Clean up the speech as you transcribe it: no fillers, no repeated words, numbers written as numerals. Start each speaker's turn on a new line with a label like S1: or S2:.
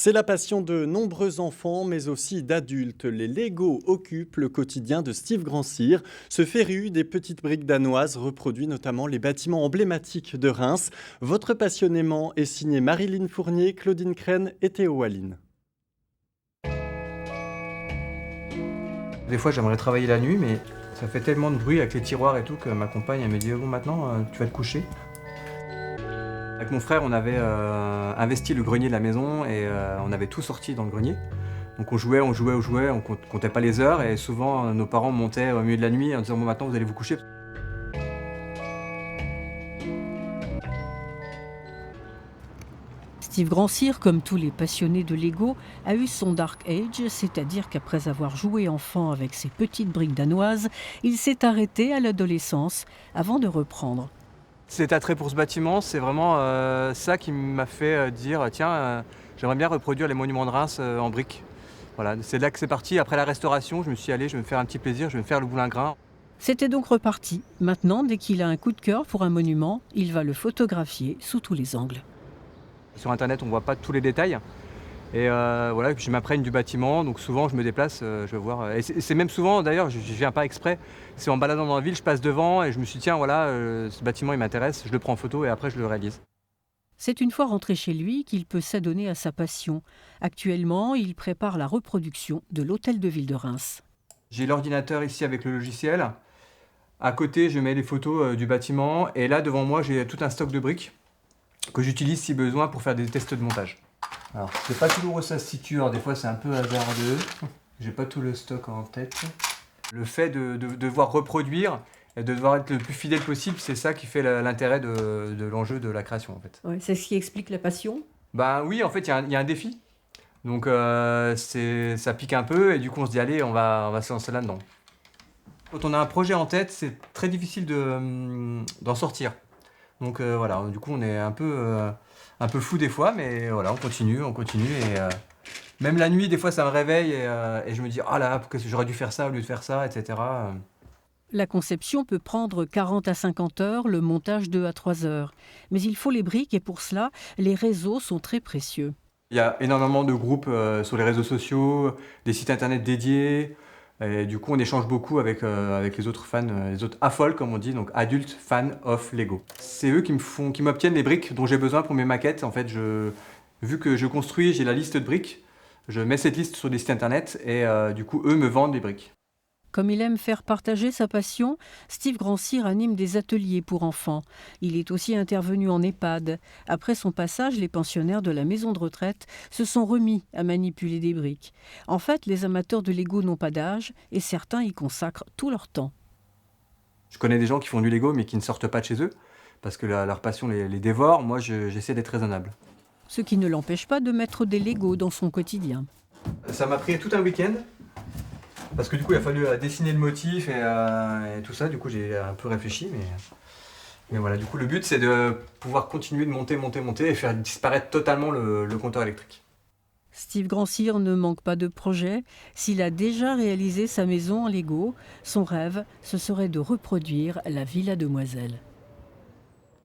S1: C'est la passion de nombreux enfants, mais aussi d'adultes. Les Lego occupent le quotidien de Steve Grandcir. Ce féru des petites briques danoises reproduit notamment les bâtiments emblématiques de Reims. Votre passionnément est signé Marilyn Fournier, Claudine Crène et Théo Walline.
S2: Des fois, j'aimerais travailler la nuit, mais ça fait tellement de bruit avec les tiroirs et tout que ma compagne elle me dit bon, maintenant tu vas te coucher. Avec mon frère, on avait investi le grenier de la maison et on avait tout sorti dans le grenier. Donc on jouait, on comptait pas les heures et souvent nos parents montaient au milieu de la nuit en disant bon, maintenant vous allez vous coucher.
S3: Steve Grandcir, comme tous les passionnés de Lego, a eu son Dark Age, c'est-à-dire qu'après avoir joué enfant avec ses petites briques danoises, il s'est arrêté à l'adolescence avant de reprendre.
S2: Cet attrait pour ce bâtiment, c'est vraiment ça qui m'a fait dire tiens, j'aimerais bien reproduire les monuments de Reims en briques. Voilà, c'est là que c'est parti. Après la restauration, je me suis dit allez, je vais me faire un petit plaisir, je vais me faire le boulingrin.
S3: C'était donc reparti. Maintenant, dès qu'il a un coup de cœur pour un monument, il va le photographier sous tous les angles.
S2: Sur internet, on ne voit pas tous les détails. Et voilà, puis je m'imprègne du bâtiment, donc souvent je me déplace, je vais voir. Et c'est même souvent, d'ailleurs, je ne viens pas exprès, c'est en baladant dans la ville, je passe devant et je me suis dit, tiens, voilà, ce bâtiment il m'intéresse, je le prends en photo et après je le réalise.
S3: C'est une fois rentré chez lui qu'il peut s'adonner à sa passion. Actuellement, il prépare la reproduction de l'hôtel de ville de Reims.
S2: J'ai l'ordinateur ici avec le logiciel. À côté, je mets les photos du bâtiment et là, devant moi, j'ai tout un stock de briques que j'utilise si besoin pour faire des tests de montage. Alors, c'est pas toujours où ça se situe, alors des fois c'est un peu hasardeux. J'ai pas tout le stock en tête. Le fait de devoir reproduire et de devoir être le plus fidèle possible, c'est ça qui fait l'intérêt de l'enjeu de la création en fait.
S3: Ouais, c'est ce qui explique la passion.
S2: Ben oui, en fait, il y a un défi. Donc ça pique un peu et du coup on se dit allez, on va se lancer là-dedans. Quand on a un projet en tête, c'est très difficile d'en sortir. Donc voilà, du coup on est un peu fou des fois, mais voilà, on continue et même la nuit, des fois ça me réveille et je me dis ah là, pourquoi j'aurais dû faire ça au lieu de faire ça, etc.
S3: La conception peut prendre 40 à 50 heures, le montage 2 à 3 heures. Mais il faut les briques et pour cela, les réseaux sont très précieux.
S2: Il y a énormément de groupes sur les réseaux sociaux, des sites internet dédiés. Et du coup, on échange beaucoup avec les autres fans, les autres AFOL, comme on dit, donc Adult Fan of Lego. C'est eux qui m'obtiennent les briques dont j'ai besoin pour mes maquettes. En fait, vu que je construis, j'ai la liste de briques. Je mets cette liste sur des sites internet et du coup, eux me vendent des briques.
S3: Comme il aime faire partager sa passion, Steve Grandcir anime des ateliers pour enfants. Il est aussi intervenu en EHPAD. Après son passage, les pensionnaires de la maison de retraite se sont remis à manipuler des briques. En fait, les amateurs de Lego n'ont pas d'âge et certains y consacrent tout leur temps.
S2: Je connais des gens qui font du Lego mais qui ne sortent pas de chez eux parce que leur passion les dévore. Moi, j'essaie d'être raisonnable.
S3: Ce qui ne l'empêche pas de mettre des Lego dans son quotidien.
S2: Ça m'a pris tout un week-end. Parce que du coup, il a fallu dessiner le motif et tout ça. Du coup, j'ai un peu réfléchi. Mais voilà, du coup, le but, c'est de pouvoir continuer de monter et faire disparaître totalement le compteur électrique.
S3: Steve Grandcir ne manque pas de projets. S'il a déjà réalisé sa maison en Lego, son rêve, ce serait de reproduire la Villa Demoiselle.